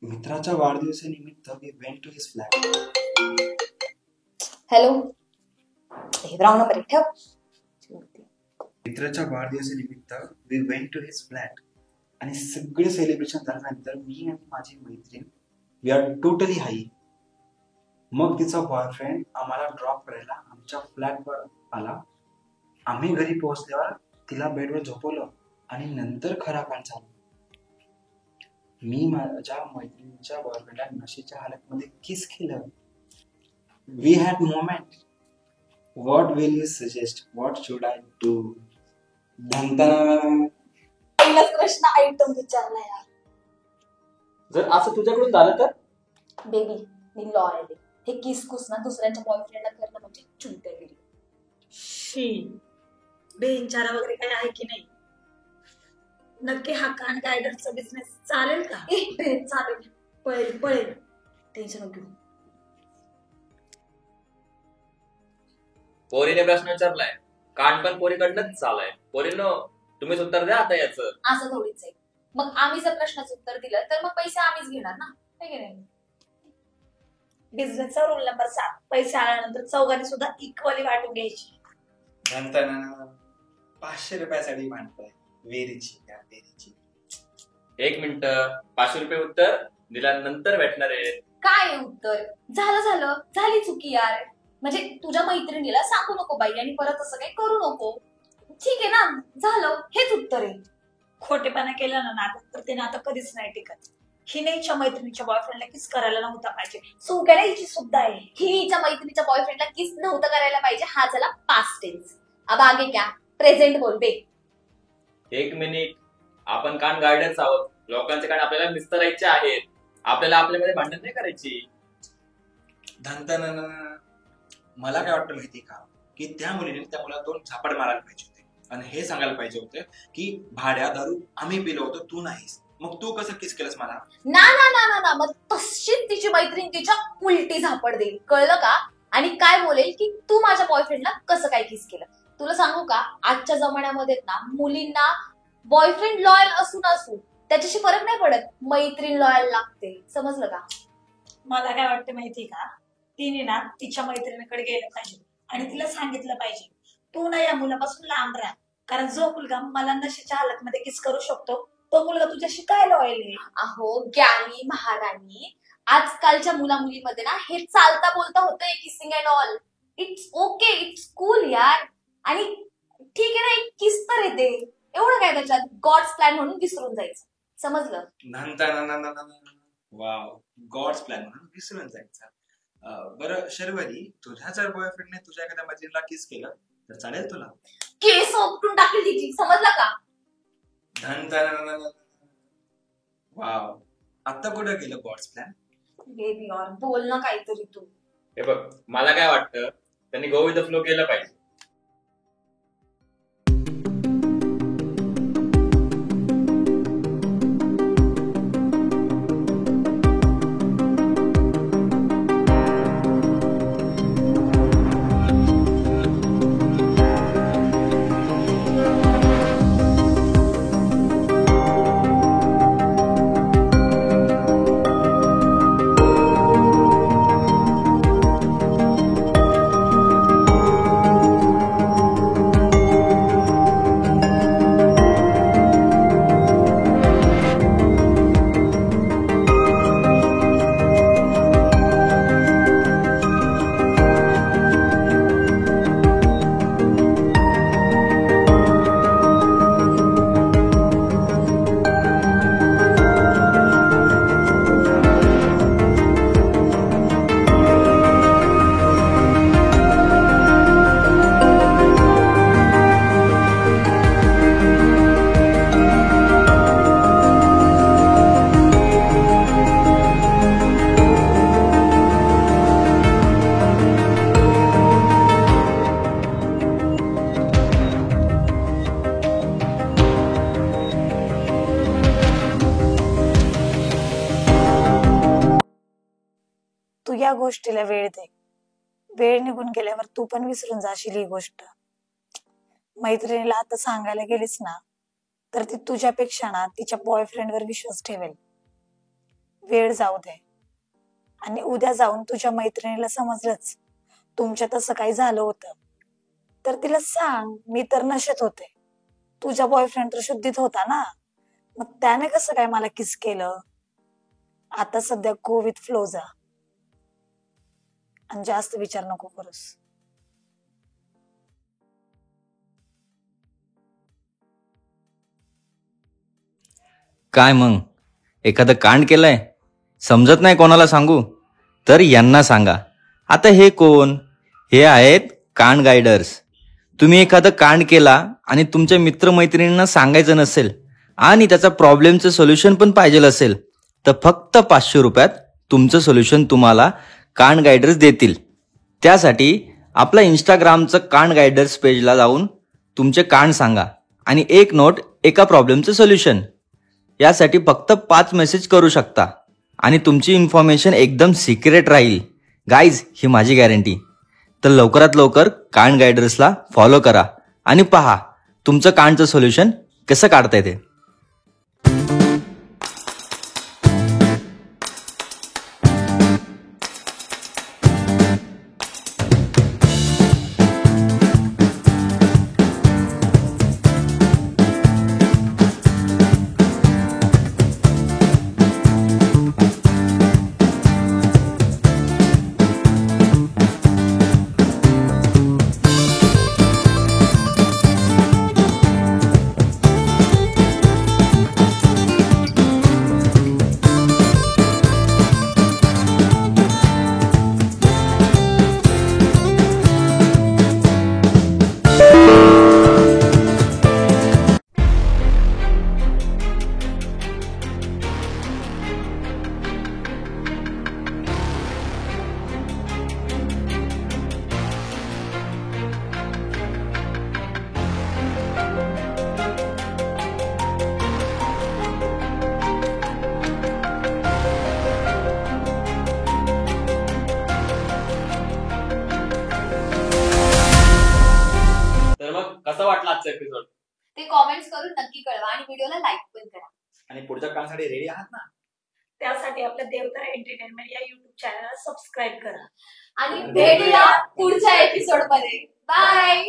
मित्राच्या वाढदिवसानिमित्त we went to his flat. Hello, हे राव नंबर ठेव. मित्राच्या वाढदिवसानिमित्त we went to his flat आणि सगळे सेलिब्रेशन झाल्यानंतर मी आणि माझी मैत्रीण वी आर टोटली हाई. मग तिचा बॉयफ्रेंड आम्हाला ड्रॉप करायला आमच्या फ्लॅटवर आला. आम्ही घरी पोहोचल्यावर तिला बेडवर झोपवलं आणि नंतर खरा काळ चालू. मी माझ्या मैत्रिणीच्या बॉयफ्रेंडला नशेच्या हालतमध्ये किस केलं. We had moment. What will you suggest? What should I do? पहिलाच प्रश्न आयटम विचारला यार. जर असं तुझ्याकडून झालं तर? बेबी, मी लॉयल आहे. हे किस कुस ना दुसऱ्यांच्या बॉयफ्रेंडला करणं म्हणजे चुलतेगिरी. शी, बेंचारा वगैरे काही आहे की नाही? नक्की हा कान गायडरचा बिझनेस चालेल का? चालेल, पळेल पळेल, टेन्शन नको घेऊ. पोरीने प्रश्न विचारलाय, कान पण पोरीकडनंच चालाय. पोरीनो, तुम्हीच उत्तर द्या आता याचं. असं थोडीच आहे. मग आम्ही जर प्रश्नाचं उत्तर दिलं तर मग पैसे आम्हीच घेणार ना, है की नाही? बिझनेसचा रूल नंबर 7, पैसे आल्यानंतर चौघांनी सुद्धा इक्वली वाटून घ्यायची. 500 रुपयासाठी मांडतोय. वेरीची या वेरीची. 1 मिनिट, 500 रुपये उत्तर दिल्यानंतर भेटणार आहे. काय आहे उत्तर? झाली चुकी यार. म्हणजे तुझ्या मैत्रिणीला सांगू नको बाई आणि परत असं काही करू नको. ठीक आहे ना, झालं, हेच उत्तर आहे. खोटेपणा केला ना नाटक तर ते नाटक कधीच नाही टिकत. हिने हिच्या मैत्रिणीच्या बॉयफ्रेंडला किस करायला नव्हता पाहिजे. चूक आहे ना हिची सुद्धा आहे. हिच्या मैत्रिणीच्या बॉयफ्रेंडला किस नव्हतं करायला पाहिजे. हा झाला पास्ट टेन्स. अब आगे क्या? प्रेझेंट बोल बे. 1 मिनिट, आपण कान गायडर्स आहोत. लोकांचे कान आपल्याला निस्तरायचे आहेत. आपल्याला आपल्यामध्ये भांडण नाही करायची. मला काय वाटतं माहिती का, की त्या मुलीने त्या मुलाला 2 झापड मारायला पाहिजे होते आणि हे सांगायला पाहिजे होतं की भाड्या दारू आम्ही पिलो होतो, तू नाहीस. मग तू कसं किस केलंस मला? ना ना ना ना ना, मग तशीच तिची मैत्रीण तिच्या उलटी झापड देईल, कळलं का? आणि काय बोलेल की तू माझ्या बॉयफ्रेंडला कसं काय किस केलं. तुला सांगू का, आजच्या जमान्यामध्ये ना मुलींना बॉयफ्रेंड लॉयल असू त्याच्याशी फरक नाही पडत. मैत्रीण लॉयल लागते, समजलं का? मला काय वाटतं माहितीये का, तिने ना तिच्या मैत्रिणीकडे गेलं पाहिजे आणि तिला सांगितलं पाहिजे, तू ना या मुलापासून लांब राहा. कारण जो मुलगा मला नशेच्या हालतमध्ये किस करू शकतो तो मुलगा तुझ्याशी काय लॉयल आहे? अहो ज्ञानी महाराणी, आजकालच्या मुला मुलीमध्ये ना हे चालता बोलता होतंय kissing and all. It's okay, it's cool यार. आणि ठीक आहे ना, एक किस तर येते, एवढं काय त्याच्यात. गॉड्स प्लॅन म्हणून विसरून जायचं, समजलं? वाव, गॉड्स प्लॅन म्हणून विसरून जायचं. बरं शर्वरी, तुझ्या जर बॉयफ्रेंडने तुझ्या एखाद्या मैत्रिणीला किस केलं तर चालेल तुला? केस ओपटून टाकेल तिची, समजलं का? वाव, आता कुठं गेलं गॉड्स प्लॅन? बेबी यार, बोल ना काहीतरी तू. हे बघ, मला काय वाटतं, त्यांनी गो विथ द फ्लो केलं पाहिजे. या गोष्टीला वेळ दे. वेळ निघून गेल्यावर तू पण विसरून जाशील ही गोष्ट. मैत्रिणीला आता सांगायला गेलीस ना तर ती तुझ्यापेक्षा ना तिच्या बॉयफ्रेंडवर विश्वास ठेवेल. वेळ जाऊ दे, आणि उद्या जाऊन तुझ्या मैत्रिणीला समजलंच तुमच्या तसं काही झालं होतं, तर तिला सांग मी तर नशेत होते, तुझा बॉयफ्रेंड तर शुद्धीत होता ना, मग त्याने कसं काय मला किस केलं. आता सध्या गो विथ फ्लो जा, आणि जास्त विचार नको करूस. काय मग एखादं कांड केलंय, समजत नाही कोणाला सांगू, तर यांना सांगा. आता हे कोण? हे आहेत कांड गायडर्स. तुम्ही एखादं कांड केला आणि तुमच्या मित्रमैत्रिणींना सांगायचं नसेल आणि त्याचा प्रॉब्लेमचं सोल्युशन पण पाहिजे असेल, तर फक्त 500 रुपयात तुमचं सोल्युशन तुम्हाला कांड गायडर्स देतील. त्यासाठी आपल्या इंस्टाग्रामचं कांड गायडर्स पेजला जाऊन तुमचे कांड सांगा आणि एक नोट एका प्रॉब्लेमचं सोल्युशन. यासाठी फक्त 5 मेसेज करू शकता आणि तुमची इन्फॉर्मेशन एकदम सिक्रेट राहील. गाईज, ही माझी गॅरंटी. तर लवकरात लवकर कांड गायडर्सला फॉलो करा आणि पहा तुमचं कांडचं सोल्युशन कसं काढता येते. तर मग कसं वाटलं आजचा एपिसोड? ते कॉमेंट्स करून नक्की कळवा आणि व्हिडिओला लाईक पण करा. आणि पुढच्या कामासाठी रेडी आहात ना? त्यासाठी आपल्या देवता एंटरटेनमेंट या युट्यूब चॅनलला सबस्क्राईब करा. आणि भेटूया पुढच्या एपिसोड मध्ये. बाय.